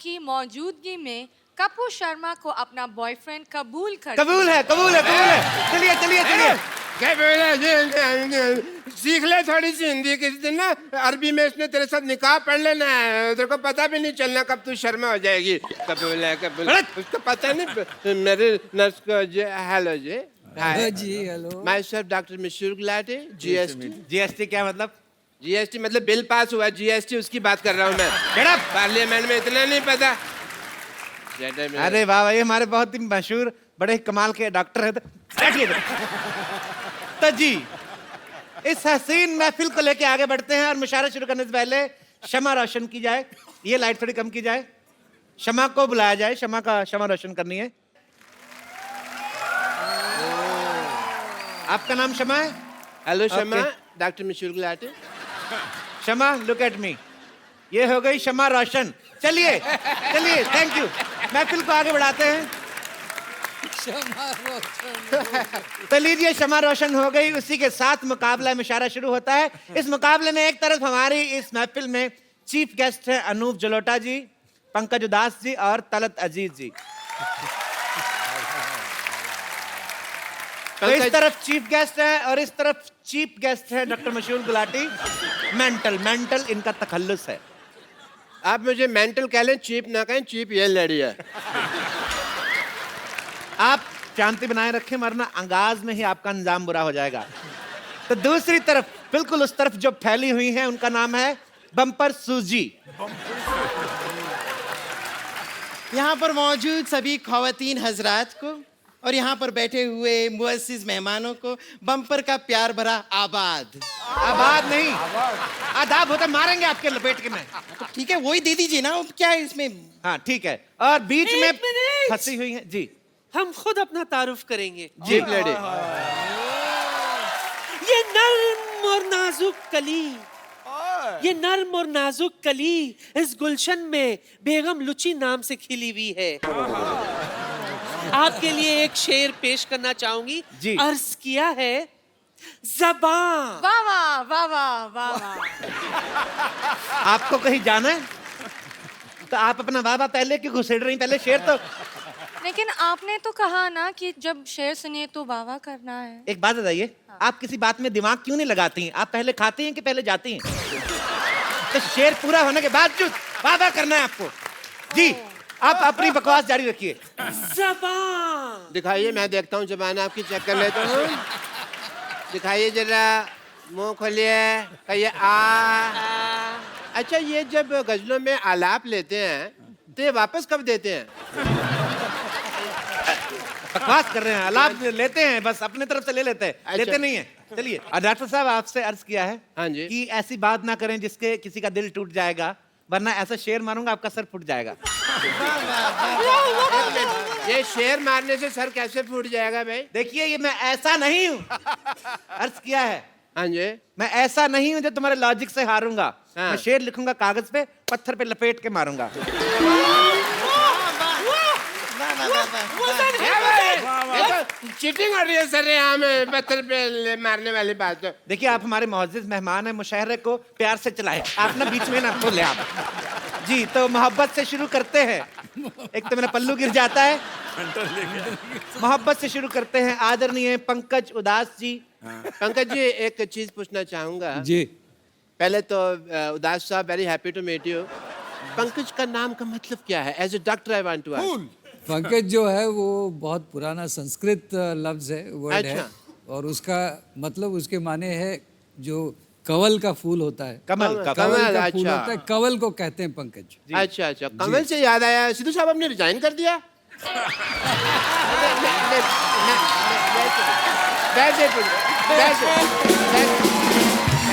की मौजूदगी में कपूर शर्मा को अपना बॉयफ्रेंड कबूल कर कबूल है, कबूल है, कबूल है। चलिए चलिए चलिए। क्या बोला? सीख ले थोड़ी सी हिंदी। किसी दिन ना अरबी में इसने तेरे साथ निकाह पढ़ लेना है, तेरे को पता भी नहीं चलना कब तू शर्मा हो जाएगी। कबूल है, कबूल। उसको पता नहीं। मेरे नर्स को हेलो जी। हेलो जी, hello. Myself doctor Mashoor Gulati, GST. GST क्या मतलब? जीएसटी मतलब बिल पास हुआ, जीएसटी उसकी बात कर रहा हूँ मैं। पार्लियामेंट में इतना नहीं पता। अरे वाह, ये हमारे बहुत ही मशहूर बड़े कमाल के डॉक्टर हैं। तो जी इस हसीन महफिल को लेके आगे बढ़ते हैं और मुशायरा शुरू करने से पहले शमा रोशन की जाए। ये लाइट थोड़ी कम की जाए, शमा को बुलाया जाए, शमा रोशन करनी है। आपका नाम शमा है? Hello Shama, doctor Mashoor Gulati. Shama, look at me. ये हो गई शमा रोशन। चलिए चलिए, थैंक यू। महफिल को आगे बढ़ाते हैं। तो लीजिए, शमा रोशन हो गई। उसी के साथ मुकाबला मुशायरा शुरू होता है। इस मुकाबले में एक तरफ हमारी इस महफिल में चीफ गेस्ट हैं अनूप जलोटा जी, पंकज उदास जी और तलत अजीज जी। तो इस तरफ चीफ गेस्ट है और इस तरफ चीफ गेस्ट है डॉक्टर मशहूर गुलाटी। मेंटल इनका तखल्लुस है। आप मुझे मेंटल कह लें, चीप ना कहें। चीप ये लड़ी है। आप शांति बनाए रखें, वरना अंगाज में ही आपका अंजाम बुरा हो जाएगा। तो दूसरी तरफ, बिल्कुल उस तरफ जो फैली हुई है, उनका नाम है बम्पर सूजी। यहाँ पर मौजूद सभी ख़वातीन हजरात को और यहाँ पर बैठे हुए मुअस्सिस मेहमानों को बम्पर का प्यार भरा आबाद। आबाद नहीं, आदाब होता, मारेंगे आपके लपेट के में। तो ठीक है, वही दे दीजिए ना। अब क्या है इसमें? हाँ ठीक है। और बीच में एक मिनट। फंसी हुई है जी। हम खुद अपना तारुफ करेंगे। जी लड़ी। ये नर्म और नाजुक कली, ये नर्म और नाजुक कली इस गुलशन में बेगम लुची नाम से खिली हुई है। आपके लिए एक शेर पेश करना चाहूंगी। जी। अर्ज किया है, ज़बान। वाह वाह वाह वाह वाह वाह। आपको कहीं जाना है तो आप अपना वाह पहले क्यों घुसेड़ रही? पहले शेर तो। लेकिन आपने तो कहा ना कि जब शेर सुनिए तो वाह वाह करना है। एक बात बताइए, आप किसी बात में दिमाग क्यों नहीं लगाती हैं? आप पहले खाती हैं कि पहले जाती हैं? तो शेर पूरा होने के बाद जो वाह करना है आपको। जी, आप अपनी बकवास जारी रखिए। ज़बान। दिखाइए, मैं देखता हूँ जबान आपकी चेक कर लेता हूँ। दिखाइए जरा, मुंह खोलिए, कहिए आ। अच्छा, ये जब गजलों में आलाप लेते हैं तो ये वापस कब देते हैं? बकवास कर रहे हैं, आलाप लेते हैं, बस अपने तरफ से ले लेते हैं। अच्छा। लेते नहीं है। चलिए, और डॉक्टर साहब आपसे अर्ज किया है हाँ जी। कि ऐसी बात ना करें जिसके किसी का दिल टूट जाएगा, वरना ऐसा शेर मारूंगा आपका सर फूट जाएगा। ये शेर मारने से सर कैसे फूट जाएगा भाई? देखिए, ये मैं ऐसा नहीं हूँ। अर्ज किया है, हाँ जी। मैं ऐसा नहीं हूँ जो तुम्हारे लॉजिक से हारूंगा। हाँ। मैं शेर लिखूंगा कागज पे, पत्थर पे लपेट के मारूंगा। चीटिंग हो रही है सर, यहाँ में पत्थर पे मारने वाली बात तो। देखिए, आप हमारे मुअज़्ज़िज़ मेहमान हैं, मुशायरे को प्यार से चलाएं। आप ना बीच में ना बोले आप। जी, तो मोहब्बत से शुरू करते हैं। एक तो मेरा पल्लू गिर जाता है। मोहब्बत से शुरू करते हैं। आदरणीय पंकज उदास जी। पंकज जी, एक चीज पूछना चाहूंगा जी। पहले तो उदास साहब, very happy to meet you. Pankaj का नाम का मतलब क्या है? As a doctor I want to ask. Pankaj जो है वो बहुत पुराना संस्कृत लफ्ज है, वर्ड है। अच्छा। और उसका मतलब, उसके माने है जो कवल का फूल होता है। कमल का कवल का कमल, फूल अच्छा। होता है, कवल को कहते हैं पंकज। अच्छा अच्छा, कमल से याद आया, सिद्धू साहब आपने रिजाइन कर दिया?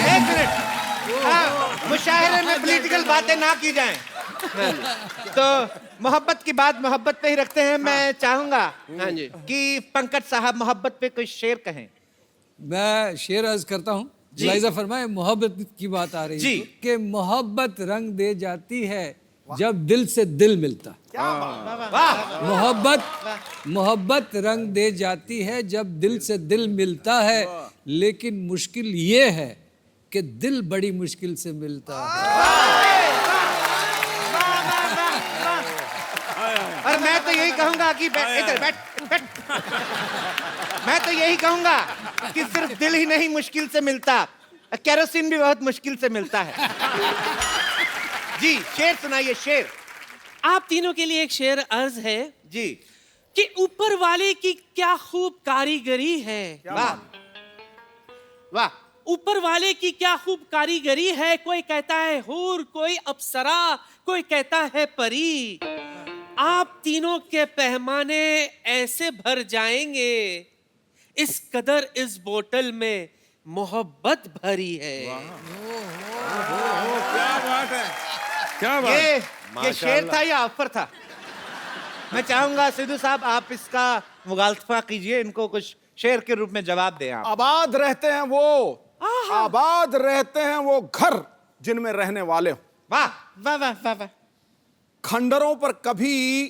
एक मिनट। हाँ, मुशायरे में पॉलिटिकल बातें ना की जाएं। तो मोहब्बत की बात मोहब्बत पे ही रखते हैं। मैं चाहूंगा हाँ जी। कि पंकज साहब मोहब्बत पे कोई शेर कहें। मैं शेर अर्ज करता हूँ। लाइजा फरमाए, मोहब्बत की बात आ रही जी। है कि मोहब्बत रंग दे जाती है जब दिल से दिल मिलता। मोहब्बत रंग दे जाती है जब दिल से दिल मिलता है, लेकिन मुश्किल ये है कि दिल बड़ी मुश्किल से मिलता है। और मैं तो यही कहूंगा कि इधर बैठ बैठ। मैं तो यही कहूंगा कि सिर्फ दिल ही नहीं मुश्किल से मिलता, केरोसिन भी बहुत मुश्किल से मिलता है। जी शेर सुनाइए, शेर। आप तीनों के लिए एक शेर अर्ज है जी। कि ऊपर वाले की क्या खूब कारीगरी है। वाह वाह। ऊपर वाले की क्या खूब कारीगरी है, कोई कहता है हूर, कोई अप्सरा, कोई कहता है परी। आप तीनों के पैमाने ऐसे भर जाएंगे, इस कदर इस बोतल में मोहब्बत भरी है। क्या बात है, क्या बात। ये शेर था या ऑफर था? मैं चाहूंगा सिद्धू साहब आप इसका मुगालफा कीजिए, इनको कुछ शेर के रूप में जवाब दें आप। आबाद रहते हैं वो, आबाद रहते हैं वो घर जिनमें रहने वाले हो। वाह वाह वाह वाह वाह। खंडरों पर कभी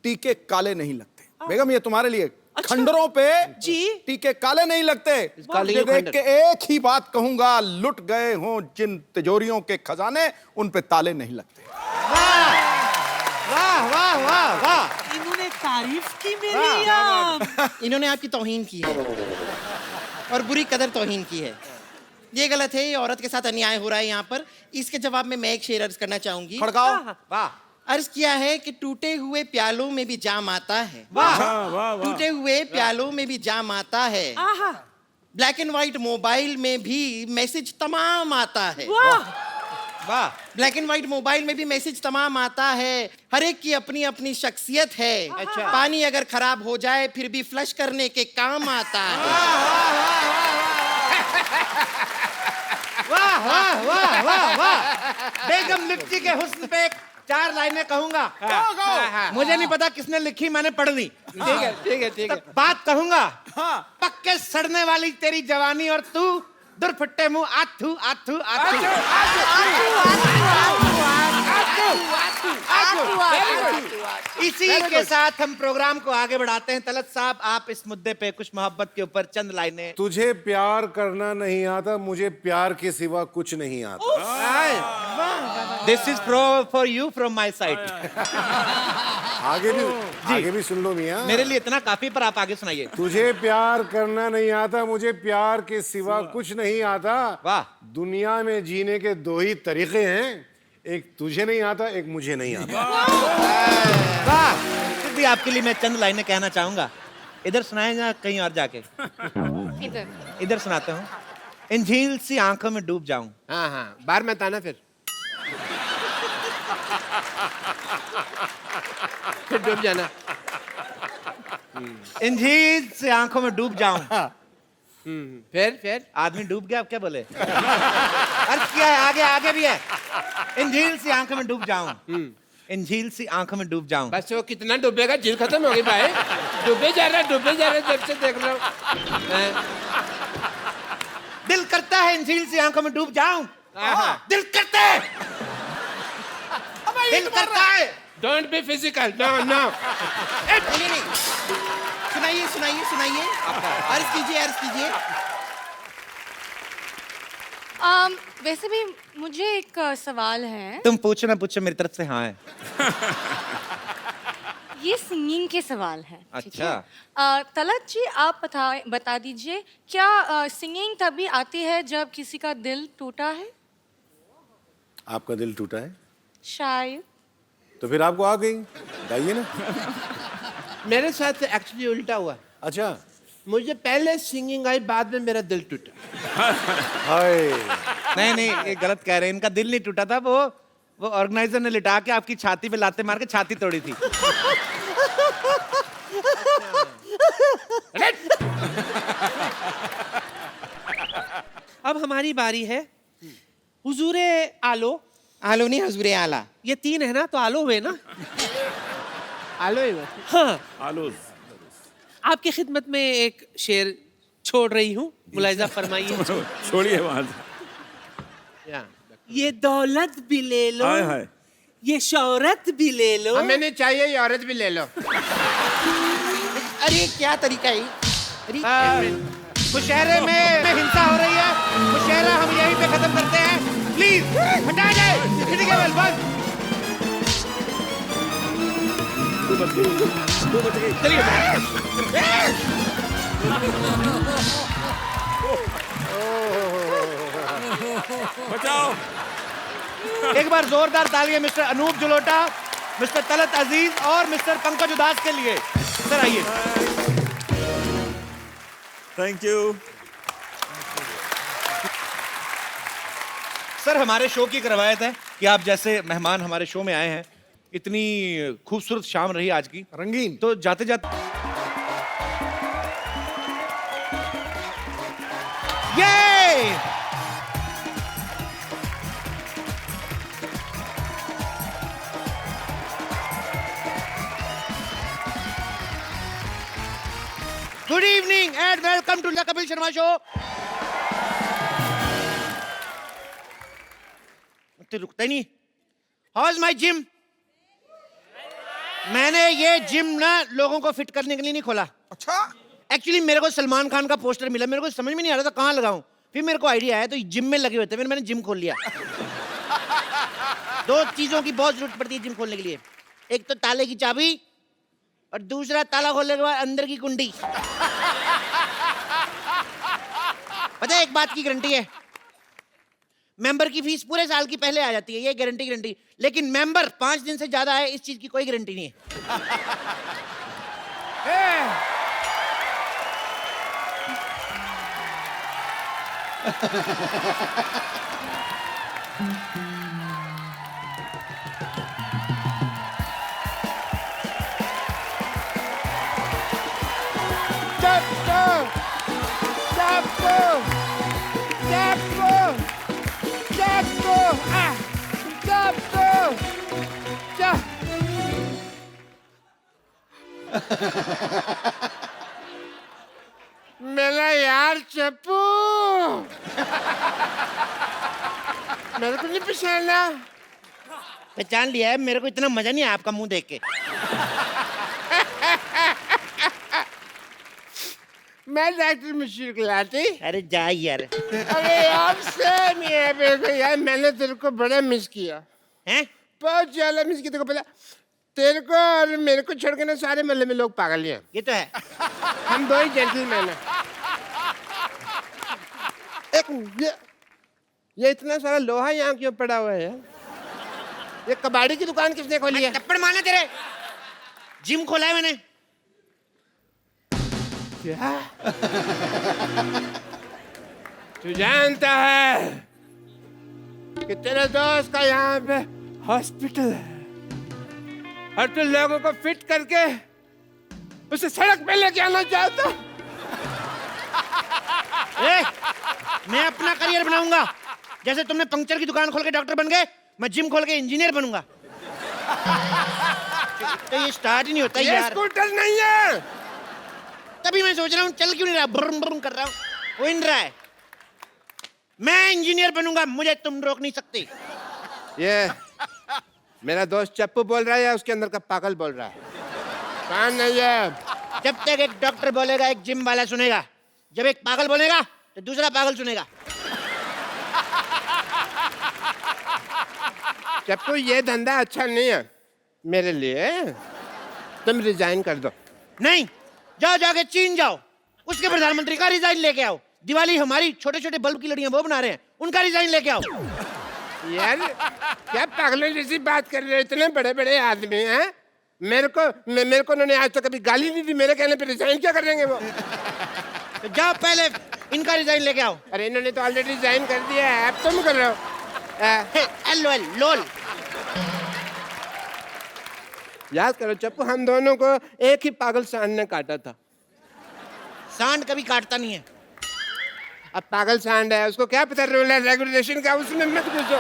टीके काले नहीं लगते। बेगम ये तुम्हारे लिए, खंडरों पे जी। टीके काले नहीं लगते। ये देख के एक ही बात कहूंगा, लुट गए हों जिन तिजोरियों के खजाने, उन पे ताले नहीं लगते। वाह वाह वाह वाह। इन्होंने तारीफ की मेरी या इन्होंने आपकी तौहीन की है और बुरी कदर तौहीन की है। ये गलत है, ये औरत के साथ अन्याय हो रहा है यहाँ पर। इसके जवाब में मैं एक शेर अर्ज करना चाहूंगी। खड़काओ। वाह। अर्ज किया है कि टूटे हुए प्यालों में भी जाम आता है। वाह टूटे हुए प्यालों में भी जाम आता है। आहा, ब्लैक एंड व्हाइट मोबाइल में भी मैसेज तमाम आता है। वाह। वाह। ब्लैक एंड व्हाइट मोबाइल में भी मैसेज तमाम आता है। हर एक की अपनी अपनी शख्सियत है। अच्छा। पानी अगर खराब हो जाए फिर भी फ्लश करने के काम आता है। वाह वाह वाह वाह वाह। बेगम लिप्टी के हुस्न पे एक 4 लाइनें कहूंगा। मुझे नहीं पता किसने लिखी, मैंने पढ़ ली। ठीक है ठीक है ठीक है। बात कहूंगा, पक्के सड़ने वाली तेरी जवानी और तू दुरफट्टे मुंह आथू आथू आथू। इसी के साथ हम प्रोग्राम को आगे बढ़ाते हैं। तलत साहब आप इस मुद्दे पे कुछ मोहब्बत के ऊपर चंद लाइनें। तुझे प्यार करना नहीं आता, मुझे प्यार के सिवा कुछ नहीं आता। This is for you from my side. आगे भी सुन लो मियां। मेरे लिए इतना काफी, पर आप आगे सुनाइए। तुझे प्यार करना नहीं आता, मुझे प्यार के सिवा कुछ नहीं आता। वाह। दुनिया में जीने के 2 ही तरीके हैं, एक तुझे नहीं आता, एक मुझे नहीं आता। वाह। फिर भी आपके लिए मैं चंद लाइनें कहना चाहूंगा। इधर सुनाए या कहीं और जाके? इधर। इधर सुनाता हूँ। इन झील सी आंखों में डूब जाऊं। हाँ हाँ, बाहर मत आना फिर डूब जाना। इन झील से आंखों में डूब जाऊं। फिर आदमी डूब गया, अब क्या बोले? अर्थ किया है, आगे आगे भी है। इन झील सी आंखों में डूब जाऊं। इन झील सी आंखों में डूब जाऊं। बस वो कितना डूबेगा, झील खत्म होगी भाई। डूबे जा रहा जब से देख रहा हूँ। दिल करता है इन झील सी आंखों में डूब जाऊं। दिल करता है, दिल करता है। Don't be physical, no no. नहीं, सुनाइए सुनाइए सुनाइए। अर्ज कीजिए अर्ज कीजिए। वैसे भी मुझे एक सवाल है। तुम पूछो ना पूछो, मेरी तरफ से हाँ है। ये सिंगिंग के सवाल है। ठीक है? अच्छा। तलत जी आप बता दीजिए, क्या सिंगिंग तभी आती है जब किसी का दिल टूटा है? आपका दिल टूटा है शायद। तो फिर आपको आ गई, बताइए ना। मेरे साथ एक्चुअली उल्टा हुआ। अच्छा। मुझे पहले सिंगिंग आई, बाद में मेरा दिल टूटा। हाय। नहीं नहीं, ये गलत कह रहे हैं। इनका दिल नहीं टूटा था, वो ऑर्गेनाइजर ने लिटा के आपकी छाती पे लाते मार के छाती तोड़ी थी। अब हमारी बारी है। हुजूरे आलो। आलो नहीं, हजूरे आला। ये 3 है ना, तो आलो हुए ना। आलो ही हाँ, आलू। आपकी खिदमत में एक शेर छोड़ रही हूँ, मुलाहिजा फरमाइए। छोड़िए वहां से। ये दौलत भी ले लो, हाय हाय। ये शौहरत भी ले लो। हमें नहीं चाहिए, ये औरत भी ले लो। अरे क्या तरीका है? अरे मुशहरे में हिंसा हो रही है। मुशहरा हम यहीं पे खत्म करते हैं, प्लीज हटा जाए। बचाओ। एक बार जोरदार तालियां मिस्टर अनूप जलोटा, मिस्टर तलत अजीज और मिस्टर पंकज उदास के लिए। सर आइए। Thank you. सर हमारे शो की एक रवायत है कि आप जैसे मेहमान हमारे शो में आए हैं, इतनी खूबसूरत शाम रही आज की, रंगीन। तो जाते जाते ये good evening and welcome to the Kapil Sharma show. तो रुकता ही नहीं। How is my gym? मैंने ये जिम ना लोगों को फिट करने के लिए नहीं खोला। अच्छा, एक्चुअली मेरे को सलमान खान का पोस्टर मिला, मेरे को समझ में नहीं आ रहा था कहाँ लगाऊं। फिर मेरे को आइडिया आया तो जिम में लगे हुए थे, फिर मैंने जिम खोल लिया। दो चीजों की बहुत जरूरत पड़ती है जिम खोलने के लिए, एक तो ताले की चाबी और दूसरा ताला खोलने के बाद अंदर की कुंडी। पता है एक बात की गारंटी है, मेंबर की फीस पूरे साल की पहले आ जाती है, ये गारंटी। लेकिन मेंबर 5 दिन से ज्यादा है, इस चीज की कोई गारंटी नहीं है। मेरा यार चप्पू, मेरे को नहीं पहचाना। पहचान लिया है, मेरे को इतना मजा नहीं आया आपका मुंह देख के। मैं डॉक्टर मुशीर गुलाटी। अरे जा यार। अरे यार सेम ही है मेरे को यार, मैंने तेरे को बड़ा मिस किया हैं? बहुत ज्यादा मिस किया। तेरे को पता, तेरे को और मेरे को छोड़ के ना सारे मोहल्ले में लोग पागल हैं। ये तो है। हम दो ही जेंटलमैन हैं। एक ये इतना सारा लोहा यहाँ क्यों पड़ा हुआ है? ये कबाड़ी की दुकान किसने खोली है? थप्पड़ मारना तेरे। जिम खोला है मैंने। क्या? तू जानता है कि तेरे दोस्त का यहाँ पे हॉस्पिटल है और तू लोगों को फिट करके उसे सड़क पे लेके आना चाहता? मैं अपना करियर बनाऊंगा, जैसे तुमने पंक्चर की दुकान खोल के डॉक्टर बन गए, मैं जिम खोल के इंजीनियर बनूंगा। तो ये स्टार्ट ही नहीं होता ये यार। स्कूटर नहीं है। तभी मैं सोच रहा हूँ चल क्यों नहीं रहा, ब्रुम ब्रुम कर रहा हूँ, हो ही नहीं रहा है। मैं इंजीनियर बनूंगा, मुझे तुम रोक नहीं सकते। ये मेरा दोस्त चप्पू बोल रहा है या उसके अंदर का पागल बोल रहा है? कौन नहीं है? जब तक एक डॉक्टर बोलेगा एक जिम वाला सुनेगा, जब एक पागल बोलेगा तो दूसरा पागल सुनेगा। चप्पू ये धंधा अच्छा नहीं है मेरे लिए, तुम रिजाइन कर दो। नहीं, जाओ जाके चीन जाओ, उसके प्रधानमंत्री का रिजाइन लेके आओ। दिवाली हमारी छोटे छोटे बल्ब की लड़ियां वो बना रहे हैं, उनका रिजाइन लेके आओ। यार क्या पागलों जैसी बात कर रहे हो? इतने बड़े बड़े आदमी हैं, मेरे को उन्होंने आज तक कभी गाली नहीं दी, मेरे कहने पे रिजाइन क्या करेंगे वो? तो जाओ पहले इनका रिजाइन लेके आओ। अरे इन्होंने तो ऑलरेडी रिजाइन कर दिया है, अब तुम कर रहे हो। LOL लोल। याद करो चप्पू, हम दोनों को एक ही पागल सांड ने काटा था। सांड कभी काटता नहीं है। अब पागल सांड है, उसको क्या पता रूल है रेगुलेशन का, उसमें मत घुसो।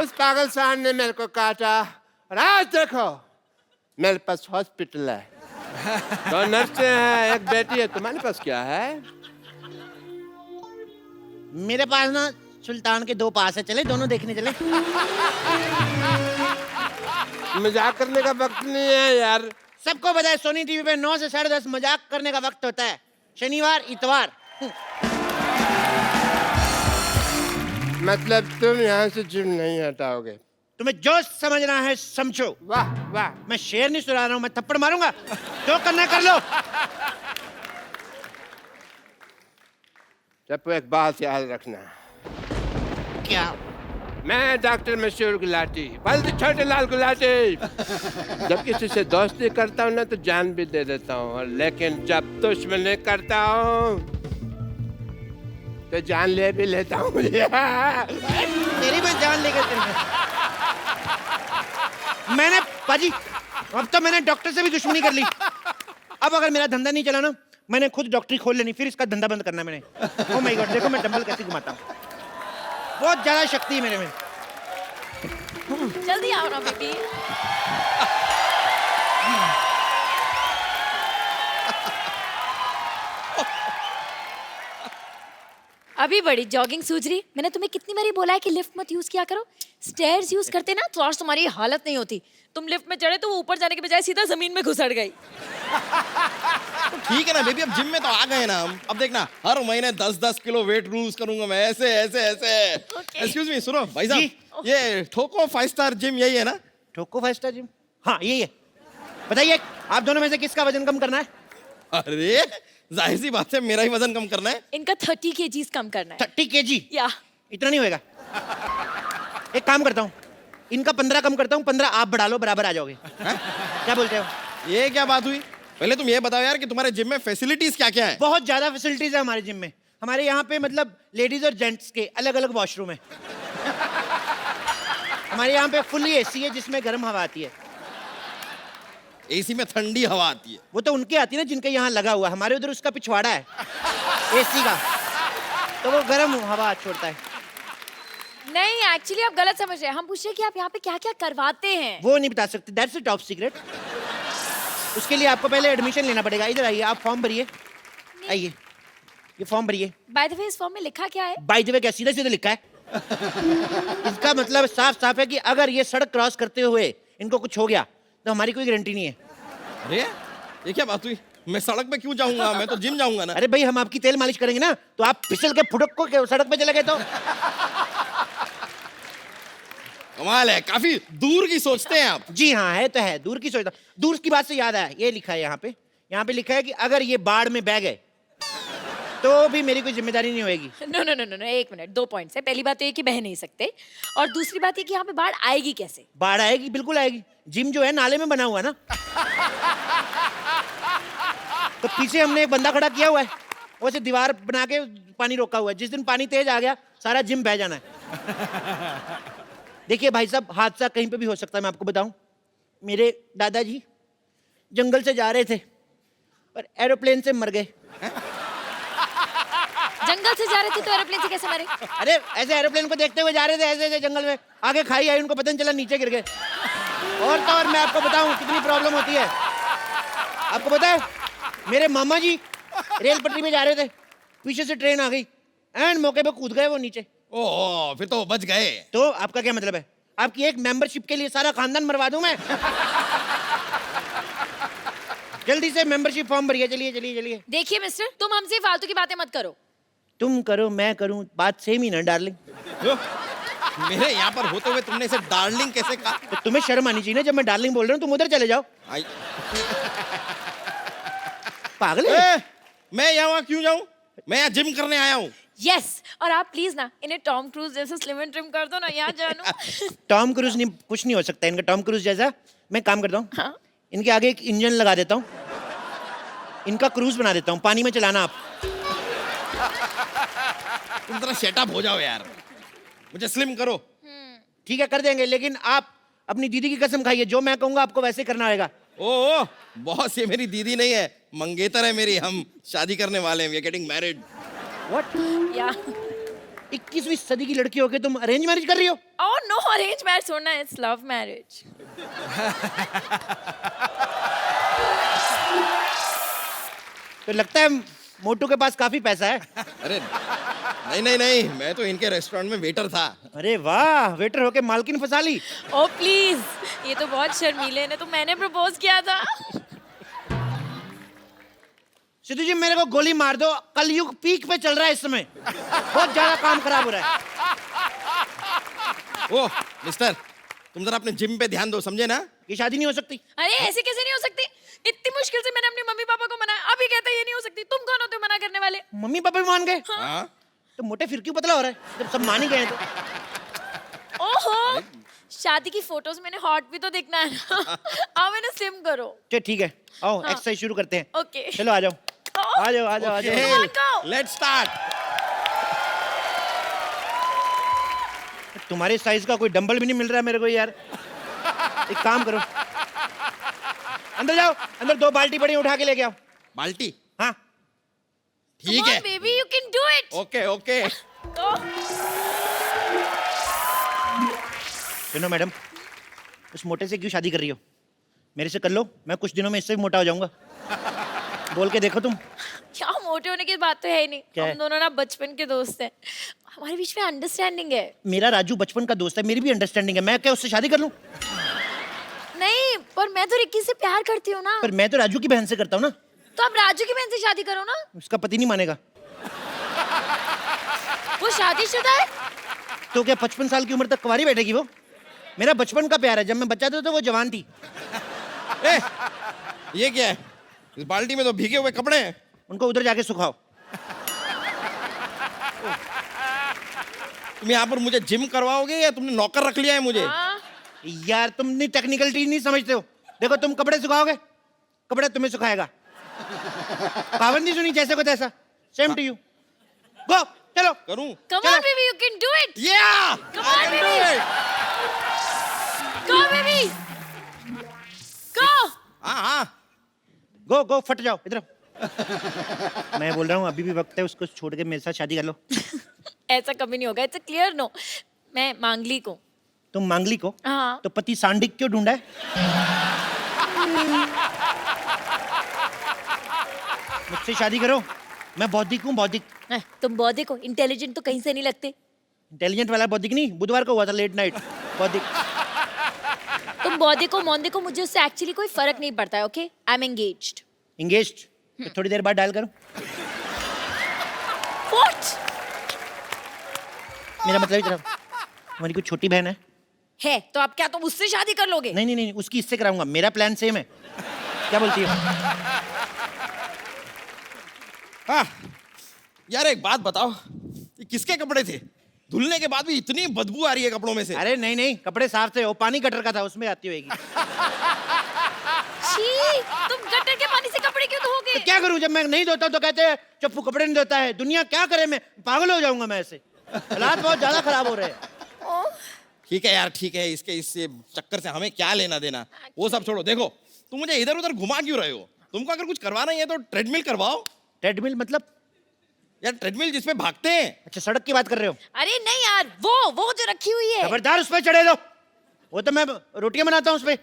उस पागल सांड ने मेरे को काटा और आज देखो मेरे पास हॉस्पिटल है, 2 नर्सें हैं, एक बेटी है। तुम्हारे पास क्या है? मेरे पास ना सुल्तान के 2 पास है, चले दोनों देखने चले। मजाक करने का वक्त नहीं है यार। सबको पता है सोनी टीवी पे 9 से 10:30 मजाक करने का वक्त होता है, शनिवार इतवार। मतलब तुम यहाँ से जिम नहीं हटाओगे? तुम्हें जो समझना है समझो। वाह वाह। मैं शेर नहीं सुना रहा हूं, मैं थप्पड़ मारूंगा। जो करना है कर लो। चप्पू एक बात याद रखना। क्या? मैं डॉक्टर मशहूर गुलाटी, बल्द छोटे लाल गुलाटी। जब किसी से दोस्ती करता हूँ ना तो जान भी दे देता हूँ, लेकिन जब दुश्मनी करता हूँ तो जान ले भी लेता हूँ। तेरी मैं जान लेकर मैंने पाजी, अब तो मैंने डॉक्टर से भी दुश्मनी कर ली। अब अगर मेरा धंधा नहीं चला ना, मैंने खुद डॉक्टरी खोल लेनी, फिर इसका धंधा बंद करना मैंने। ओह माय गॉड, देखो मैं डंबल कैसे घुमाता हूँ। बहुत ज्यादा शक्ति है मेरे में। जल्दी आओ ना बेटी। अभी बड़ी जॉगिंग सूझ रही। मैंने तुम्हें कितनी बारी बोला है कि लिफ्ट मत यूज किया करो। स्टेयर्स यूज करते ना तो आज तुम्हारी हालत नहीं होती। तुम लिफ्ट में चढ़े तो वो ऊपर जाने के बजाय सीधा जमीन में घुसड़ गई। ठीक है ना बेबी, अब जिम में तो आ गए ना हम। अब देखना हर महीने 10-10 किलो वेट लूज करूंगा मैं, ऐसे ऐसे ऐसे। एक्सक्यूज मी, सुनो भाई साहब, ये ठोको 5 स्टार जिम यही है ना? ठोको 5 स्टार जिम? हाँ यही है। बताइए आप दोनों में से किसका वजन कम करना है? अरे जाहिर सी बात है मेरा ही वजन कम करना है। इनका 30 kgs कम करना है। 30 kg? या इतना नहीं होएगा। एक काम करता हूँ, इनका 15 कम करता हूँ, 15 आप बढ़ा लो, बराबर आ जाओगे। क्या बोलते हो? ये क्या बात हुई? पहले तुम ये बताओ यार कि तुम्हारे जिम में फैसिलिटीज क्या क्या है? बहुत ज्यादा फैसिलिटीज है हमारे जिम में। हमारे यहाँ पे मतलब लेडीज और जेंट्स के अलग अलग वॉशरूम है। हमारे यहाँ पे फुल्ली एसी है जिसमें गर्म हवा आती है। एसी में ठंडी हवा आती है? वो तो उनके आती है ना जिनके यहाँ लगा हुआ। हमारे उधर उसका पिछवाड़ा है एसी का, तो वो गर्म हवा छोड़ता है। नहीं, एक्चुअली आप गलत समझ रहे हैं। हम पूछ रहे हैं कि आप यहाँ पे क्या क्या करवाते हैं। वो नहीं बता सकते, दैट्स अ टॉप सीक्रेट। उसके लिए आपको पहले एडमिशन लेना पड़ेगा। इधर आइए, आप फॉर्म भरिए। आइए, ये फॉर्म भरिए। बाय द वे इस फॉर्म में लिखा क्या है? बाय द वे क्या सीधा सीधा लिखा है? इसका मतलब साफ साफ है कि अगर ये सड़क क्रॉस करते हुए इनको कुछ हो गया तो हमारी कोई गारंटी नहीं है। अरे ये क्या बात हुई? मैं सड़क पे क्यों जाऊंगा? मैं तो जिम जाऊंगा ना। अरे भाई हम आपकी तेल मालिश करेंगे ना, तो आप फिसल के फुटक को सड़क पे चले गए तो? कमाल है, काफी दूर की सोचते हैं आप। जी हाँ, है तो है, दूर की सोचता। दूर की बात से याद आया, ये लिखा है यहाँ पे लिखा है कि अगर ये बाढ़ में बह गए तो भी मेरी कोई जिम्मेदारी नहीं होगी। नो नो नो नो, एक मिनट, 2 पॉइंट्स है। पहली बात तो ये कि बह नहीं सकते, और दूसरी बात ये कि यहाँ पे बाढ़ आएगी कैसे? बाढ़ आएगी, बिल्कुल आएगी। जिम जो है नाले में बना हुआ ना, तो पीछे हमने एक बंदा खड़ा किया हुआ है, वैसे दीवार बना के पानी रोका हुआ है। जिस दिन पानी तेज आ गया सारा जिम बह जाना है। देखिए भाई साहब, हादसा कहीं पे भी हो सकता है। मैं आपको बताऊं, मेरे दादाजी जंगल से जा रहे थे और एरोप्लेन से मर गए। जंगल से जा रहे थे तो एरोप्लेन से कैसे मरे? अरे ऐसे एरोप्लेन को देखते हुए जा रहे थे, ऐसे ऐसे जंगल में, आगे खाई आई, उनको पता नहीं चला, नीचे गिर गए। और तो और मैं आपको बताऊं कितनी प्रॉब्लम होती है। आपको पता है, मेरे मामा जी रेल पटरी में जा रहे थे, पीछे से ट्रेन आ गई, एंड मौके पे कूद गए वो नीचे। ओह, फिर तो बच गए। तो आपका क्या मतलब है? आपकी एक मेंबरशिप के लिए सारा खानदान मरवा दूं मैं? जल्दी से मेंबरशिप फॉर्म भरिए। चलिए चलिए चलिए। देखिए मिस्टर, तुम हमसे फालतू की बातें मत करो। तुम करो मैं करूं, बात सेम ही ना डार्लिंग। मेरे यहाँ पर होते हुए तुमने इसे डार्लिंग कैसे कहा? तो तुम्हें शर्म आनी चाहिए ना, जब मैं डार्लिंग बोल रहा हूँ तुम उधर चले जाओ। पागल है? मैं यहाँ क्यों जाऊँ? मैं यहाँ जिम करने आया हूँ। यस, और आप प्लीज ना इन्हें टॉम क्रूज जैसे स्लिम एंड ट्रिम कर दो ना, यहाँ जानू। टॉम क्रूज नहीं, कुछ नहीं हो सकता इनका टॉम क्रूज जैसा। मैं काम करता हूँ, हाँ? इनके आगे एक इंजन लगा देता हूँ, इनका क्रूज बना देता हूँ, पानी में चलाना आप। तुम जरा सेटअप हो जाओ यार, मुझे स्लिम करो। ठीक है कर देंगे, लेकिन आप अपनी दीदी की कसम खाइए, जो मैं कहूँगा आपको वैसे करना होगा। ओह बॉस, ये मेरी दीदी नहीं है, मंगेतर है मेरी। हम शादी करने वाले हैं, we are getting married. What? या 21वीं सदी की लड़की होके तुम अरेंज मैरिज कर रही हो? ओह नो, अरेंज मैरिज होना है, इट्स लव मैरिज। तो लगता है मोटू के पास काफी पैसा है। अरे नहीं नहीं नहीं, मैं तो इनके रेस्टोरेंट में वेटर था। अरे वाह, वेटर होके मालकिन फंसा ली। ओ प्लीज, ये तो बहुत शर्मीले ने, तो मैंने प्रपोज किया था। सिद्धू जी मेरे को गोली मार दो, कलयुग पीक पे चल रहा है इस समय, बहुत ज्यादा काम खराब हो रहा है। ओह मिस्टर, तुम जरा अपने जिम पे ध्यान दो, समझे ना? ये शादी नहीं हो सकती। अरे ऐसे कैसे नहीं हो सकती? इतनी मुश्किल से मैंने अपने मम्मी पापा को मनाया, अभी कहते ये नहीं हो सकती। तुम कौन होते हो मना करने वाले? मम्मी पापा भी मान गए? हाँ। तो मोटे फिर क्यों पतला हो रहा है जब सब मान ही गए हैं तो? ओहो, शादी की फोटोज मैंने हॉट भी तो दिखना है ना। आओ मैंने स्लिम करो। चलो ठीक है, आओ हाँ। एक्सरसाइज शुरू करते हैं। ओके। चलो आ जाओ, आ जाओ, आ जाओ, आ जाओ। Come on, go. Let's start. तुम्हारे साइज का कोई डंबल भी नहीं मिल रहा है मेरे को यार। एक काम करो, अंदर जाओ, अंदर 2 बाल्टी पड़ी, उठा के लेके आओ। बाल्टी? हाँ ठीक है। Baby you can do it. Okay okay. सुनो मैडम, उस मोटे से क्यों शादी कर रही हो? मेरे से कर लो, मैं कुछ दिनों में इससे भी मोटा हो जाऊंगा। बोल के देखो तुम। क्या मोटे होने की बात तो है ही नहीं। क्या है? हम दोनों ना बचपन के दोस्त हैं, हमारे बीच में अंडरस्टैंडिंग है। मेरा राजू बचपन का दोस्त है, मेरी भी अंडरस्टैंडिंग है, मैं क्या उससे शादी कर लूं? नहीं, पर मैं तो रिक्की से प्यार करती हूँ ना। पर मैं तो राजू की बहन से करता हूँ ना। तो आप राजू की बहन से शादी करो ना। उसका पति नहीं मानेगा। वो शादीशुदा है। तो क्या 55 साल की उम्र तक कुंवारी बैठेगी वो? मेरा बचपन का प्यार है, जब मैं बच्चा था तो वो जवान थी। ए, ये क्या है? इस बाल्टी में तो भीगे हुए कपड़े हैं। उनको उधर जाके सुखाओ। तुम यहाँ पर मुझे जिम करवाओगे या तुमने नौकर रख लिया है मुझे? हाँ। यार तुम नहीं टेक्निकल चीज नहीं समझते हो। देखो तुम कपड़े सुखाओगे, कपड़े तुम्हें सुखाएगा। पाबंदी सुनी जैसे को तैसा। Same to you. गो, चलो। करूं? Come on baby, you can do it. या! Come on baby. Go baby. Go. हाँ हाँ। गो गो, फट जाओ इधर। मैं बोल रहा हूँ अभी भी वक्त है, उसको छोड़ के मेरे साथ शादी कर लो। ऐसा कभी नहीं होगा। It's a clear no. मैं मांगलिक हूँ। तुम मांगलिक हो? हाँ। तो पति सांडिक क्यों ढूंढा है? मुझसे शादी करो, मैं बौद्धिक हूँ, बौद्धिक। तुम बौद्धिक हो, इंटेलिजेंट तो कहीं से नहीं लगते। इंटेलिजेंट वाला बौद्धिक नहीं, बुधवार को हुआ था लेट नाइट बौद्धिक। तुम बौद्धिक हो, मौद्धिक हो, मुझे उससे एक्चुअली कोई फर्क नहीं पड़ता है। Okay, I am engaged. Engaged? तो थोड़ी देर बाद डायल करो। व्हाट? मेरा मतलब इतना, हमारी कोई छोटी बहन है? तो आप क्या तुम उससे शादी कर लोगे? नहीं नहीं नहीं, उसकी इससे कराऊंगा, मेरा प्लान सेम है। क्या बोलती हो? हाँ यार, एक बात बताओ, ये किसके कपड़े थे? धुलने के बाद भी इतनी बदबू आ रही है कपड़ों में से। अरे नहीं नहीं, कपड़े साफ थे, वो पानी गटर का था, उसमें आती होगी। छी, तुम गटर के पानी से कपड़े क्यों धोगे? तो क्या करूं, जब मैं नहीं धोता तो कहते हैं चप्पू कपड़े नहीं धोता है। दुनिया क्या करे, मैं पागल हो जाऊंगा मैं ऐसे। हालात बहुत ज्यादा खराब हो रहे हैं। ठीक है यार, ठीक है, इसके इससे चक्कर से हमें क्या लेना देना, वो सब छोड़ो। देखो तुम मुझे इधर उधर घुमा क्यों रहे हो? तुमको अगर कुछ करवाना ही है तो ट्रेडमिल करवाओ। ट्रेडमिल मतलब? यार ट्रेडमिल जिसपे भागते हैं। अच्छा, सड़क की बात कर रहे हो? अरे नहीं यार, वो जो रखी हुई है। खबरदार उस पर चढ़े दो। वो तो मैं रोटियां बनाता हूँ उस पे।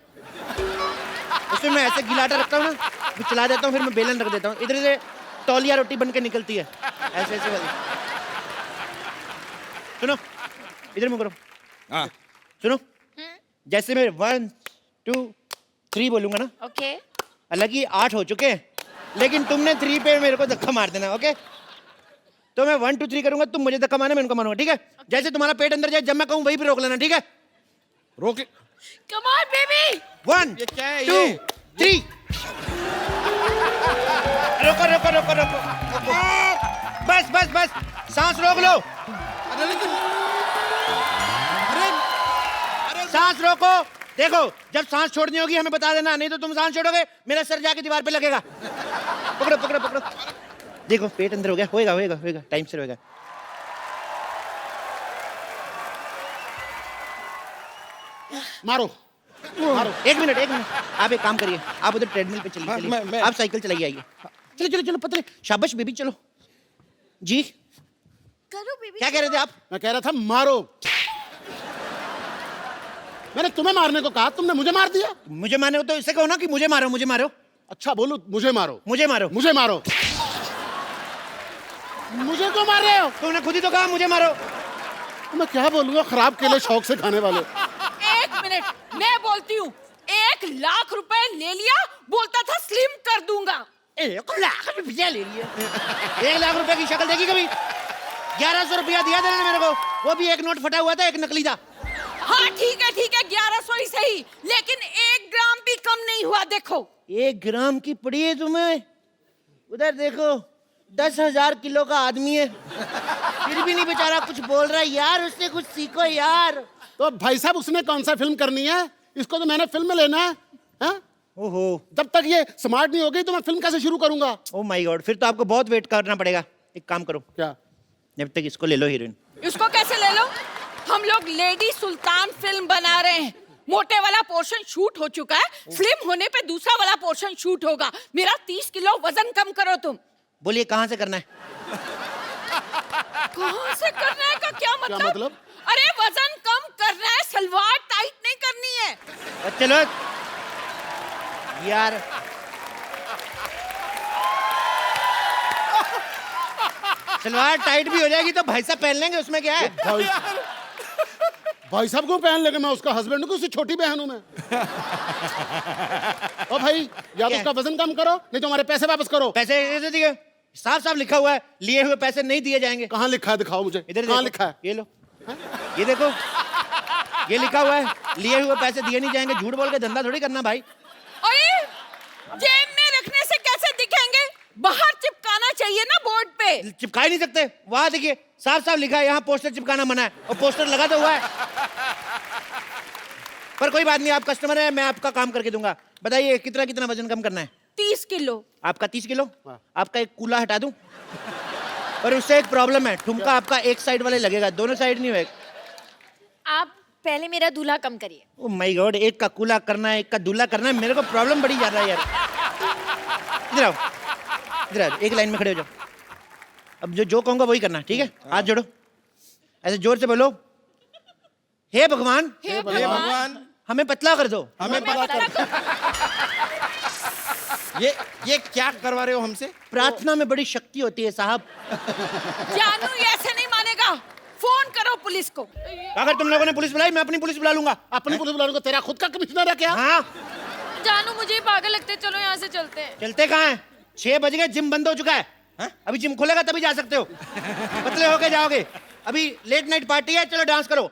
उसमें मैं ऐसे गिलाटा रखता हूँ ना, फिर चला देता हूँ, फिर मैं बेलन रख देता हूँ, इधर से तौलिया रोटी बन के निकलती है ऐसे ऐसे वाली। सुनो, इधर मुंह करो। हाँ सुनो, जैसे मैं 1 2 3 बोलूंगा ना, ओके। हालांकि 8 हो चुके हैं, लेकिन तुमने 3 पे मेरे को धक्का मार देना। ओके, तो मैं 1 2 3 करूंगा, तुम मुझे धक्का मारना, मैं उनको मारूंगा, ठीक है? जैसे तुम्हारा पेट अंदर जाए, जब मैं कहूँ वहीं पे रोक लेना, ठीक है? रोक। Come on baby. 1 ये क्या है 2 ये? 3। रोको रोको रोको रोको, बस बस बस, सांस रोक लो। अरे लेकिन, अरे सांस रोको। देखो, जब सांस छोड़नी होगी हमें बता देना, नहीं तो तुम सांस छोड़ोगे मेरा सर जाके दीवार पे लगेगा। पकड़ो पकड़ो पकड़ो। देखो पेट अंदर हो गया, होएगा होएगा होएगा, टाइम से होएगा। मारो। मारो। एक मिनट, आप एक काम करिए, आप उधर ट्रेडमिल पे चलिए, हाँ, चलिए। मैं- आप साइकिल चलाइए, आइए। चलो चलो चलो, पतले, शाबाश बेबी, चलो जी। करो बेबी। क्या कह रहे थे आप? मैं कह रहा था मारो। मैंने तुम्हें मारने को कहा, तुमने मुझे मार दिया। मुझे मारो तो इसे कहो ना कि मुझे मारो, मुझे मारो। अच्छा बोलू, मुझे मारो। मुझे मारो। मुझे मारो। मुझे क्यों मार रहे हो? तुमने खुद ही तो कहा मुझे मारो। मैं क्या बोलूंगा, खराब केले शौक से खाने वाले। एक मिनट, मैं बोलती हूँ। 1 लाख रुपए ले लिया, बोलता था स्लिम कर दूंगा। 1 लाख रुपया ले लिया? 1 लाख रुपए की शक्ल देखी कभी? 1100 रुपया दिया था मेरे को, वो भी एक नोट फटा हुआ था, एक नकली था। हाँ ठीक है 1100 ही सही, लेकिन 1 ग्राम भी कम नहीं हुआ। देखो 1 ग्राम की पड़ी है तुम्हें? उधर देखो 10,000 किलो का आदमी है, फिर भी नहीं बेचारा कुछ बोल रहा है। यार उससे कुछ सीखो यार। तो भाई साहब उसने कौन सा फिल्म करनी है? इसको तो मैंने फिल्म में लेना है, हाँ? ओहो, जब तक ये स्मार्ट नहीं होगी तो मैं फिल्म कैसे शुरू करूंगा? ओ माय गॉड, फिर तो आपको बहुत वेट करना पड़ेगा। एक काम करो, क्या? जब तक इसको ले लो हीरोइन। इसको कैसे ले लो? हम लोग लेडी सुल्तान फिल्म बना रहे हैं। मोटे वाला पोर्शन शूट हो चुका है, स्लिम होने पे दूसरा वाला पोर्शन शूट होगा। मेरा 30 किलो वजन कम करो तुम। बोलिए कहाँ से करना है? कहाँ से करना है का क्या मतलब? क्या मतलब? अरे वजन कम करना है, सलवार टाइट नहीं करनी है। चलो यार, सलवार टाइट भी हो जाएगी तो भाई साहब पहन लेंगे, उसमें क्या है? भाई साहब को पहन लेंगे? मैं उसका हस्बैंड हूँ, उससे छोटी बहन हूँ मैं। ओ भाई, या तो उसका वजन कम करो नहीं तो हमारे पैसे वापस करो। पैसे इधर दिए, साफ साफ लिखा हुआ है लिए हुए पैसे नहीं दिए जाएंगे। कहाँ लिखा है? दिखाओ मुझे। इधर कहाँ देखो, लिखा है? ये लो, ये देखो, ये लिखा हुआ है लिए हुए पैसे दिए नहीं जाएंगे। झूठ बोल के धंधा थोड़ी करना भाई। अरे जेब में रखने से कैसे दिखेंगे? बाहर चिपकाना चाहिए ना बोर्ड पे। चिपका ही नहीं सकते, वहां देखिए साफ साफ लिखा है यहाँ पोस्टर चिपकाना मना है, और पोस्टर लगा तो हुआ है। पर कोई बात नहीं, आप कस्टमर है, मैं आपका काम करके दूंगा। बताइए कितना वजन कम करना है? 30 किलो। आपका 30 किलो? आपका एक कूला हटा दूं? पर उससे एक प्रॉब्लम है, ठुमका आपका एक साइड वाले लगेगा, दोनों साइड नहीं होगा। आप पहले मेरा दूल्हा कम करिए। ओ माय गॉड, एक का कूला करना है, एक का दूल्हा करना है, मेरे को प्रॉब्लम बड़ी ज्यादा है यार। इधर आओ, इधर आओ, एक लाइन में खड़े हो जाओ। अब जो कहूंगा वही करना, ठीक है? हाथ जोड़ो, ऐसे जोर से बोलो, हे भगवान, हे भगवान हमें पतला कर दो। हमें पता कर। ये क्या करवा रहे हो हमसे? प्रार्थना में बड़ी शक्ति होती है साहब। जानू ये ऐसे नहीं मानेगा, फोन करो पुलिस को। अगर तुम लोगों ने पुलिस बुलाई, मैं अपनी पुलिस बुला लूंगा। अपनी पुलिस बुला लूंगा? तेरा खुद का कमिश्नर है क्या? हाँ। जानू मुझे पागल लगते हैं, चलो यहाँ से चलते हैं। चलते कहाँ हैं? 6 बज गए, जिम बंद हो चुका है। अभी जिम खोलेगा तभी जा सकते हो, पतले होके जाओगे। अभी लेट नाइट पार्टी है, चलो डांस करो।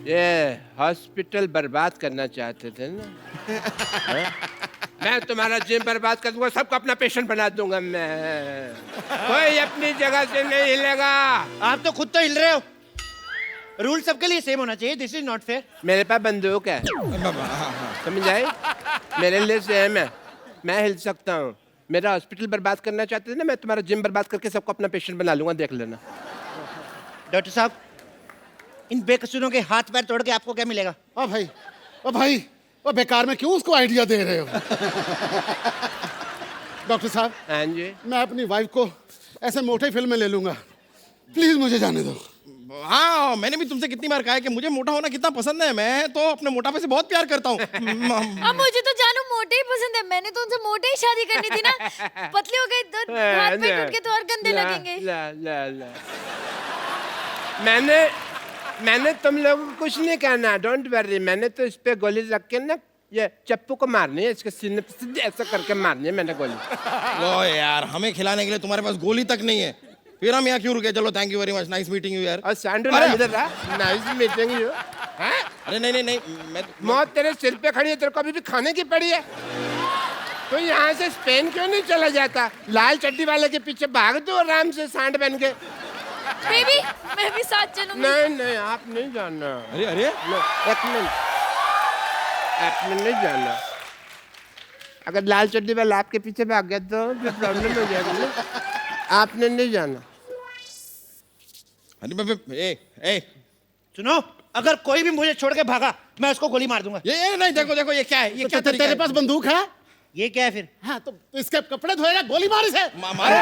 ये हॉस्पिटल बर्बाद करना चाहते थे ना? मैं तुम्हारा जिम बर्बाद कर दूंगा, सबको अपना पेशेंट बना दूंगा मैं। कोई अपनी जगह से नहीं हिलेगा। आप तो खुद तो हिल रहे हो। रूल सबके लिए सेम होना चाहिए, दिस इज नॉट फेयर। मेरे पास बंदूक है, समझ आई? मेरे लिए सेम है, मैं हिल सकता हूँ। मेरा हॉस्पिटल बर्बाद करना चाहते थे ना, मैं तुम्हारा जिम बर्बाद करके सबको अपना पेशेंट बना लूंगा, देख लेना। डॉक्टर साहब, इन बेकसूरों के हाथ पैर तोड़ के आपको क्या मिलेगा? ओ भाई, ओ बेकार में क्यों उसको आइडिया दे रहे हो? डॉक्टर साहब, हाँ जी, मैं अपनी वाइफ को ऐसे मोटे फिल्म में ले लूंगा, प्लीज मुझे जाने दो। हाँ, मैंने भी तुमसे कितनी बार कहा है कि मुझे मोटा होना कितना पसंद है। मैं तो अपने मोटापे से बहुत प्यार करता हूँ। अब मुझे तो जानू मोटे ही पसंद है, मैंने तो उनसे मोटे ही शादी करनी थी ना। पतले हो गए तो हाथ पैर टूट के तो और गंदे लगेंगे। ला। मैंने तुम लोगों को कुछ नहीं कहना, डोंट वरी। मैंने तो इस पे गोली रख के ना, ये चप्पू को मारनी है, इसके सीने पे सीधे ऐसा करके मारनी है मैंने गोली। लो यार, हमें खिलाने के लिए तुम्हारे पास गोली तक नहीं है, फिर हम यहाँ क्यों रुके? चलो, thank you very much, nice meeting you यार। और सैंडल इधर रहा, नाइस मीटिंग यू। अरे नहीं, मैं मौत तेरे सिर पे खड़ी है, तेरे को अभी भी खाने की पड़ी है। तो यहाँ से स्पेन क्यों नहीं चला जाता? लाल चड्डी वाले के पीछे भाग दो आराम से, सांड बन के। बेबी, मैं भी साथ चलूंगी। नहीं, आप नहीं जाना। अरे एक मिनट, आपने नहीं जाना। अगर लाल चड्डी वाला आपके पीछे भाग गया तो फिर प्रॉब्लम हो जाएगी ना। आपने नहीं जाना। अरे सुनो, अगर कोई भी मुझे छोड़ के भागा, मैं उसको गोली मार दूंगा। ये नहीं, देखो ये क्या है? ये क्या तेरे पास बंदूक है? ये क्या है फिर? हाँ, तो इसके कपड़े धोएगा, गोली मार इसे। मारो,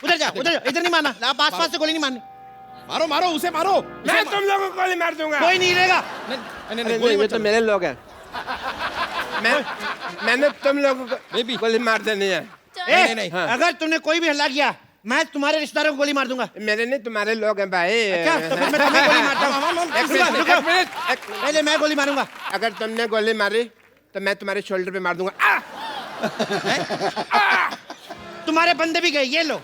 उधर जाओ, इधर नहीं मारना। आप आसपास से गोली नहीं मारनी। मारो उसे मारो। मैं तुम लोगों को गोली मार दूंगा। कोई नहीं रहेगा। नहीं, ये तो मेरे लोग हैं। मैंने तुम लोगों को गोली मार देनी है। नहीं। अगर तुमने कोई भी हल्ला किया, मैं तुम्हारे रिश्तेदारों को गोली मार दूंगा। मेरे नहीं, तुम्हारे लोग हैं भाई। अच्छा, तो फिर मैं तुम्हें गोली मारता हूँ। रुको, पहले मैं गोली मारूंगा। अगर तुमने गोली मारी तो मैं तुम्हारे शोल्डर पे मार दूंगा। तुम्हारे बंदे भी गए, ये लो,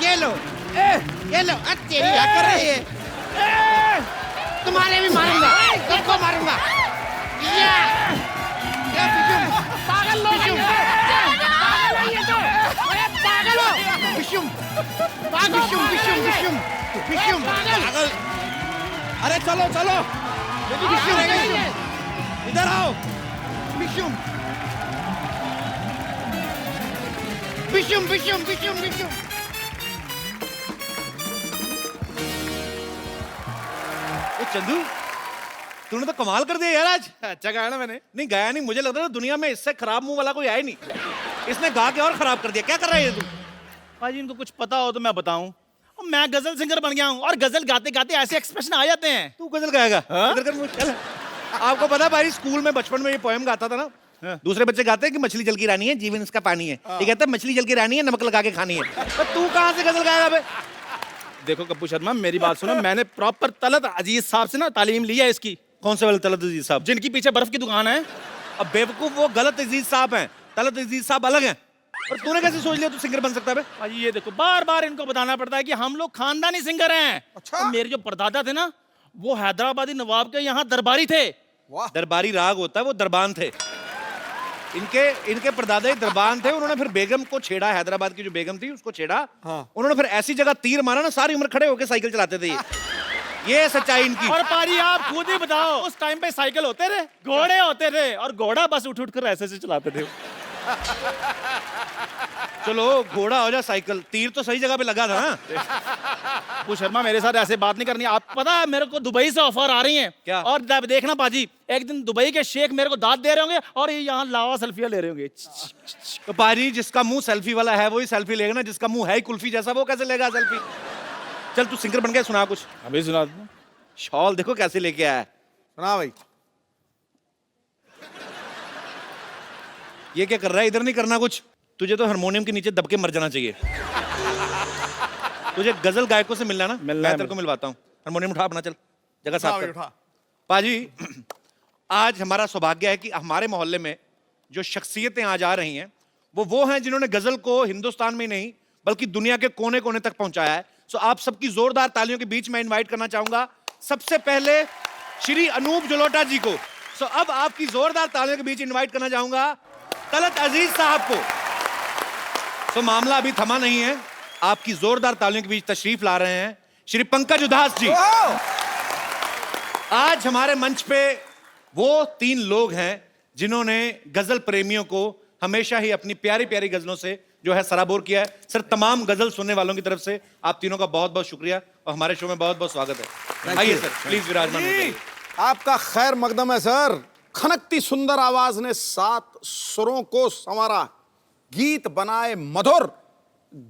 ये लो, ये लो। तेरी क्या कर रही है? तुम्हारे भी मारूंगा, सबको मारूंगा। पागल लोग, पागल हो। विशुम, विशुम, विशुम, विशुम, विशुम, पागल। अरे चलो चलो, इधर आओ। विशुम, विशुम, विशुम, विशुम, विशुम। चंदू, तूने तो कमाल कर दिया यार आज। अच्छा गाया ना मैंने? नहीं गाया नहीं, मुझे लग रहा था दुनिया में इससे खराब मुंह वाला कोई आया नहीं। इसने गा के और खराब कर दिया। क्या कर रहा है ये तू? भाजी इनको कुछ पता हो तो मैं बताऊं, मैं गजल सिंगर बन गया हूं और गजल गाते गाते ऐसे एक्सप्रेशन आ जाते हैं। तू गजल गाएगा? इधर कर मुंह, चल। आपको पता भाई, स्कूल में बचपन में ये पोएम गाता था ना, दूसरे बच्चे गाते हैं कि मछली जल की रानी है, जीवन इसका पानी है। ये कहता है मछली जल की रानी है, नमक लगा के खानी है। तो तू कहां से गजल गाएगा बे? देखो कप्पू शर्मा, मेरी बात सुनो, मैंने प्रॉपर तलत अजीज साहब से ना तालीम ली है इसकी। कौन से वाले तलत अजीज साहब? जिनकी पीछे बर्फ की दुकान है। अब बेवकूफ, वो गलत अजीज साहब हैं, तलत अजीज साहब अलग हैं। और तूने कैसे सोच लिया तू सिंगर बन सकता है बे? भाजी ये देखो, बार बार इनको बताना पड़ता है कि हम लोग खानदानी सिंगर हैं। अच्छा? मेरे जो परदादा थे ना, वो हैदराबादी नवाब के यहाँ दरबारी थे। दरबारी राग होता है, वो दरबान थे। इनके परदादा दरबान थे। उन्होंने फिर बेगम को छेड़ा, हैदराबाद की जो बेगम थी उसको छेड़ा। उन्होंने फिर ऐसी जगह तीर मारा ना, सारी उम्र खड़े होकर साइकिल चलाते थे ये सच्चाई इनकी। और पारी आप खुद ही बताओ, उस टाइम पे साइकिल होते थे, घोड़े होते थे, और घोड़ा बस उठ उठ कर ऐसे से चलाते थे। चलो घोड़ा हो जा साइकिल, तीर तो सही जगह पे लगा था ना। वो शर्मा मेरे साथ ऐसे बात नहीं करनी। आप पता है मेरे को दुबई से ऑफर आ रही हैं। क्या? और देखना पाजी, एक दिन दुबई के शेख मेरे को दाद दे रहे होंगे और ये यहाँ लावा सेल्फियां ले रहे होंगे। तो पाजी, जिसका मुंह सेल्फी वाला है वही सेल्फी लेगा ना, जिसका मुंह है ही कुल्फी जैसा, वो कैसे लेगा सेल्फी? चल तू सिंगर बन गया, सुना कुछ। अभी सुना दो। शॉल देखो कैसे लेके आया है। सुना भाई। ये क्या कर रहा है? इधर नहीं करना कुछ। तुझे तो हारमोनियम के नीचे दब के मर जाना चाहिए। तुझे गजल गायकों से मिलना ना, मैं तेरे को मिलवाता हूँ। हारमोनियम उठा अपना, चल जगह साफ कर। पाजी, आज हमारा सौभाग्य है कि हमारे मोहल्ले में जो शख्सियतें आज आ रही हैं वो हैं जिन्होंने गजल को हिंदुस्तान में नहीं बल्कि दुनिया के कोने कोने तक पहुंचाया है। सो आप सबकी जोरदार तालियों के बीच में इनवाइट करना चाहूंगा सबसे पहले श्री अनूप जलोटा जी को। सो अब आपकी जोरदार तालियों के बीच इनवाइट करना चाहूंगा तलत अजीज साहब को। तो मामला अभी थमा नहीं है, आपकी जोरदार तालियों के बीच तशरीफ ला रहे हैं श्री पंकज उदास जी। आज हमारे मंच पे वो 3 लोग हैं जिन्होंने गजल प्रेमियों को हमेशा ही अपनी प्यारी प्यारी गजलों से जो है सराबोर किया है। सर, तमाम गजल सुनने वालों की तरफ से आप तीनों का बहुत बहुत शुक्रिया और हमारे शो में बहुत बहुत स्वागत है। आइए सर, प्लीज विराजमान होइए। आपका खैर मकदम है सर। खनकती सुंदर आवाज ने 7 सुरों को संवारा, गीत बनाए मधुर,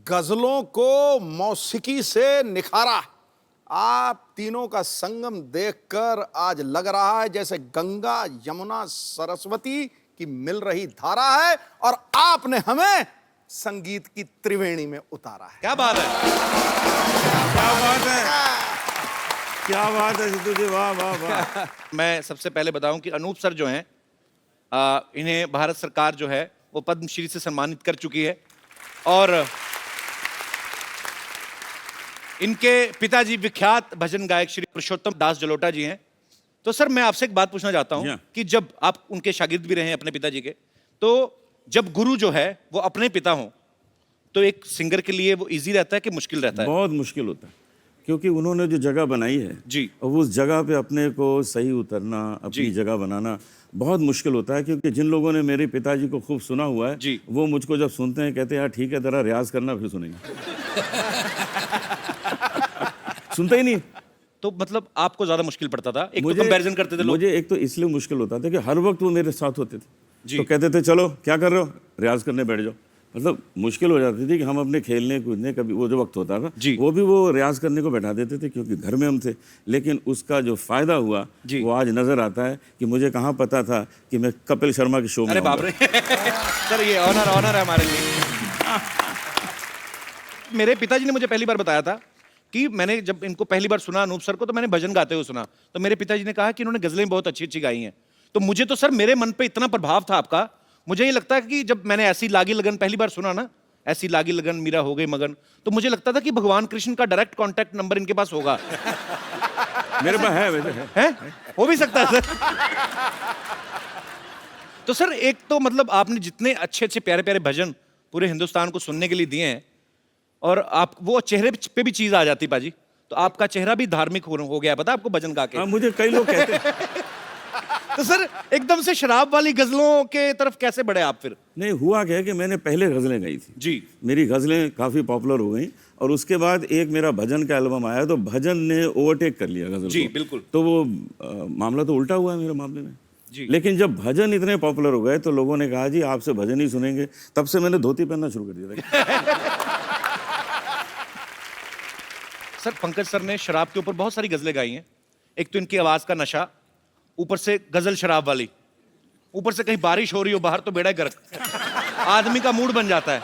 गजलों को मौसीकी से निखारा। आप तीनों का संगम देखकर आज लग रहा है जैसे गंगा यमुना सरस्वती की मिल रही धारा है और आपने हमें संगीत की त्रिवेणी में उतारा है। क्या बात है, क्या बात है, क्या बात है सिद्धू जी, वाह वाह वाह। मैं सबसे पहले बताऊं कि अनूप सर जो हैं, इन्हें भारत सरकार जो है वो पद्मश्री से सम्मानित कर चुकी है और इनके पिताजी विख्यात भजन गायक श्री पुरुषोत्तम दास जलोटा जी हैं। तो सर, मैं आपसे एक बात पूछना चाहता हूं कि जब आप उनके शागिर्द भी रहे हैं अपने पिताजी के, तो जब गुरु जो है वो अपने पिता हों तो एक सिंगर के लिए वो इजी रहता है कि मुश्किल रहता है? बहुत मुश्किल होता है, क्योंकि उन्होंने जो जगह बनाई है जी, और उस जगह पे अपने को सही उतरना, अपनी जगह बनाना बहुत मुश्किल होता है। क्योंकि जिन लोगों ने मेरे पिताजी को खूब सुना हुआ है जी, वो मुझको जब सुनते हैं कहते हैं यार ठीक है, जरा रियाज करना फिर सुनेंगे। सुनते ही नहीं। तो मतलब आपको ज्यादा मुश्किल पड़ता था? एक तो कंपैरिजन करते थे लोग। मुझे एक तो इसलिए मुश्किल होता था कि हर वक्त वो मेरे साथ होते थे, तो कहते थे चलो क्या कर रहे हो, रियाज करने बैठ जाओ। मतलब मुश्किल हो जाती थी कि हम अपने खेलने कूदने, कभी वो जो वक्त होता था वो भी वो रियाज करने को बैठा देते थे क्योंकि घर में हम थे। लेकिन उसका जो फायदा हुआ वो आज नजर आता है कि मुझे कहाँ पता था कि मैं कपिल शर्मा के शो में। अरे बाप रे सर, ये ऑनर है हमारे लिए। मेरे पिताजी ने मुझे पहली बार बताया था कि मैंने जब इनको पहली बार सुना अनूप सर को, तो मैंने भजन गाते हुए सुना, तो मेरे पिताजी ने कहा कि इन्होंने गजलें बहुत अच्छी अच्छी गाई हैं। तो मुझे तो सर मेरे मन पे इतना प्रभाव था आपका, मुझे ये लगता है कि जब मैंने ऐसी लागी लगन पहली बार सुना ना, ऐसी लागी लगन मीरा हो गई मगन, तो मुझे लगता था कि भगवान कृष्ण का डायरेक्ट कांटेक्ट नंबर इनके पास होगा। मेरे पास है वैसे है? हो भी सकता है सर। तो सर एक तो मतलब आपने जितने अच्छे अच्छे प्यारे प्यारे भजन पूरे हिंदुस्तान को सुनने के लिए दिए हैं, और आप वो चेहरे पे भी चीज आ जाती पाजी, तो आपका चेहरा भी धार्मिक हो गया, पता आपको भजन गा के? हाँ, मुझे कई लोग कहते हैं। तो सर एकदम से शराब वाली गजलों के तरफ कैसे बढ़े आप फिर? नहीं, हुआ क्या है कि मैंने पहले गज़लें गाई थी जी, मेरी गज़लें काफ़ी पॉपुलर हो गई, और उसके बाद एक मेरा भजन का एल्बम आया, तो भजन ने ओवरटेक कर लिया गज़ल जी को। बिल्कुल। तो वो मामला तो उल्टा हुआ है मेरे मामले में जी। लेकिन जब भजन इतने पॉपुलर हो गए तो लोगों ने कहा जी आपसे भजन ही सुनेंगे, तब से मैंने धोती पहनना शुरू कर दिया था। सर पंकज सर ने शराब के ऊपर बहुत सारी गजलें गाई हैं। एक तो इनकी आवाज का नशा, ऊपर से गजल शराब वाली, ऊपर से कहीं बारिश हो रही हो बाहर तो बेड़ा गर्क, आदमी का मूड बन जाता है।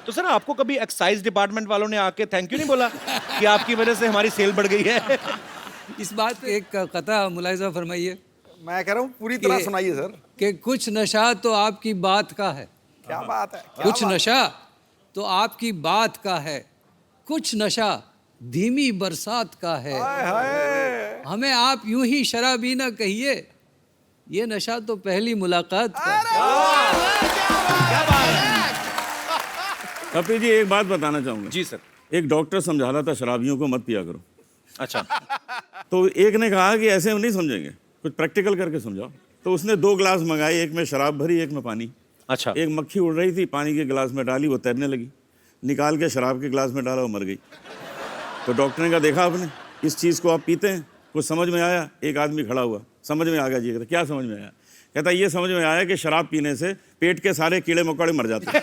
तो सर आपको कभी एक्साइज डिपार्टमेंट वालों ने आके थैंक यू नहीं बोला कि आपकी वजह से हमारी सेल बढ़ गई है? इस बात पे एक कथा मुलाहिजा फरमाइए। मैं कह रहा हूँ पूरी तरह सुनाइए सर। कि कुछ नशा तो आपकी बात का है। क्या बात है, कुछ नशा तो आपकी बात का है, कुछ नशा धीमी बरसात का है। हमें आप यूं ही शराबी ना कहिए, ये नशा तो पहली मुलाकात का है। कपिल जी एक बात बताना चाहूंगा। जी सर। एक डॉक्टर समझा रहा था शराबियों को मत पिया करो। अच्छा। तो एक ने कहा कि ऐसे हम नहीं समझेंगे, कुछ प्रैक्टिकल करके समझाओ। तो उसने 2 गिलास मंगाए, एक में शराब भरी, एक में पानी। अच्छा। एक मक्खी उड़ रही थी, पानी के गिलास में डाली, वो तैरने लगी, निकाल के शराब के गिलास में डाला, वो मर गई। तो डॉक्टर ने कहा देखा आपने, इस चीज़ को आप पीते हैं, कुछ समझ में आया? एक आदमी खड़ा हुआ, समझ में आ गया जी। कहता क्या समझ में आया? कहता ये समझ में आया कि शराब पीने से पेट के सारे कीड़े मकोड़े मर जाते हैं।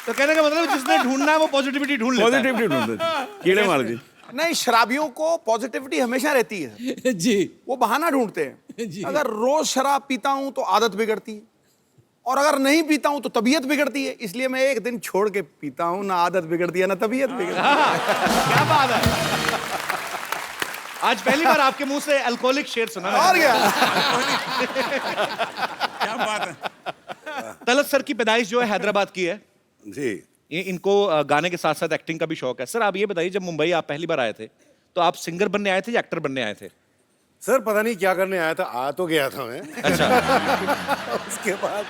तो कहने का मतलब जिसने ढूंढना है वो पॉजिटिविटी ढूंढ लेता है। पॉजिटिविटी ढूंढते कीड़े मार दी। नहीं, शराबियों को पॉजिटिविटी हमेशा रहती है जी। वो बहाना ढूंढते हैं जी। अगर रोज शराब पीता हूं तो आदत बिगड़ती है, और अगर नहीं पीता हूं तो तबीयत बिगड़ती है, इसलिए मैं एक दिन छोड़ के पीता हूं, ना आदत बिगड़ती है ना तबीयत बिगड़ती है। क्या बात है, आज पहली बार आपके मुंह से अल्कोहलिक शेर सुना है। और क्या क्या बात है। तलत सर की पैदाइश जो है हैदराबाद की है जी। ये इनको गाने के साथ साथ एक्टिंग का भी शौक है। सर आप ये बताइए, जब मुंबई आप पहली बार आए थे तो आप सिंगर बनने आए थे या एक्टर बनने आए थे? सर पता नहीं क्या करने आया था, आ तो गया था मैं। अच्छा। उसके बाद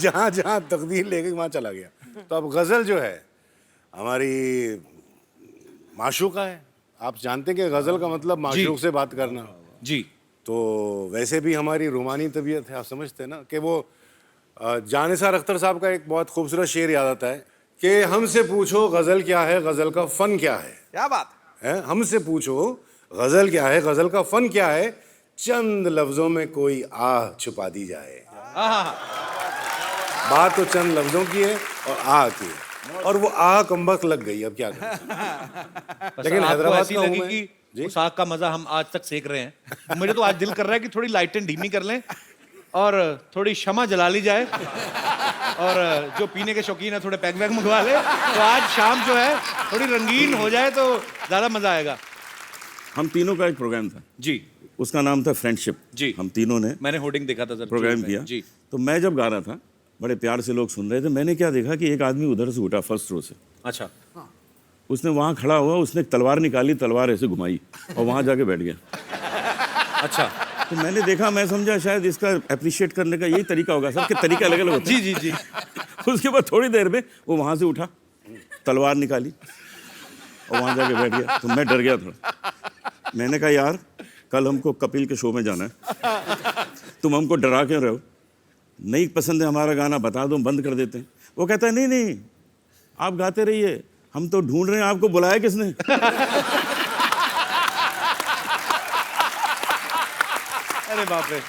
जहां जहां तकदीर ले गई वहां चला गया। तो अब गजल जो है हमारी माशूका है। आप जानते हैं कि गजल का मतलब माशूक से बात करना जी। तो वैसे भी हमारी रूमानी तबीयत है, आप समझते हैं ना कि वो जानिसार अख्तर साहब का एक बहुत खूबसूरत शेर याद आता है कि हमसे पूछो गजल क्या है, गजल का फन क्या है। क्या बात है, हमसे पूछो गजल क्या है, गजल का फन क्या है, चंद लफ्जों में कोई आह छुपा दी जाए। बात तो चंद लफ्जों की है और आह की है, और वो आह कमबख्त लग गई। अब क्या करें। लेकिन हैदराबाद ऐसी लगी कि उस आग का मजा हम आज तक सेक रहे हैं। मुझे तो आज दिल कर रहा है कि थोड़ी लाइटें धीमी कर लें और थोड़ी शमा जला ली जाए, और जो पीने के शौकीन है थोड़े पैक वैग मंगवा ले, तो आज शाम जो है थोड़ी रंगीन हो जाए तो ज्यादा मजा आएगा। हम तीनों का एक प्रोग्राम था जी, उसका नाम था फ्रेंडशिप जी। हम तीनों ने, मैंने होर्डिंग देखा था सर, प्रोग्राम किया जी। तो मैं जब गा रहा था, बड़े प्यार से लोग सुन रहे थे, मैंने क्या देखा कि एक आदमी उधर से उठा फर्स्ट रो से। अच्छा। उसने वहां खड़ा हुआ, उसने एक तलवार निकाली, तलवार ऐसे घुमाई और वहां जाके बैठ गया। अच्छा। तो मैंने देखा, मैं समझा शायद इसका अप्रिशिएट करने का यही तरीका होगा। सबके तरीके अलग अलग होते हैं। जी जी जी। उसके बाद थोड़ी देर में वो वहां से उठा, तलवार निकाली और वहां जाके बैठ गया। तो मैं डर गया थोड़ा। मैंने कहा यार कल हमको कपिल के शो में जाना है, तुम हमको डरा क्यों रहे हो? नहीं पसंद है हमारा गाना, बता दो, बंद कर देते हैं। वो कहता है नहीं नहीं आप गाते रहिए, हम तो ढूंढ रहे हैं आपको बुलाया किसने। अरे बाप रे।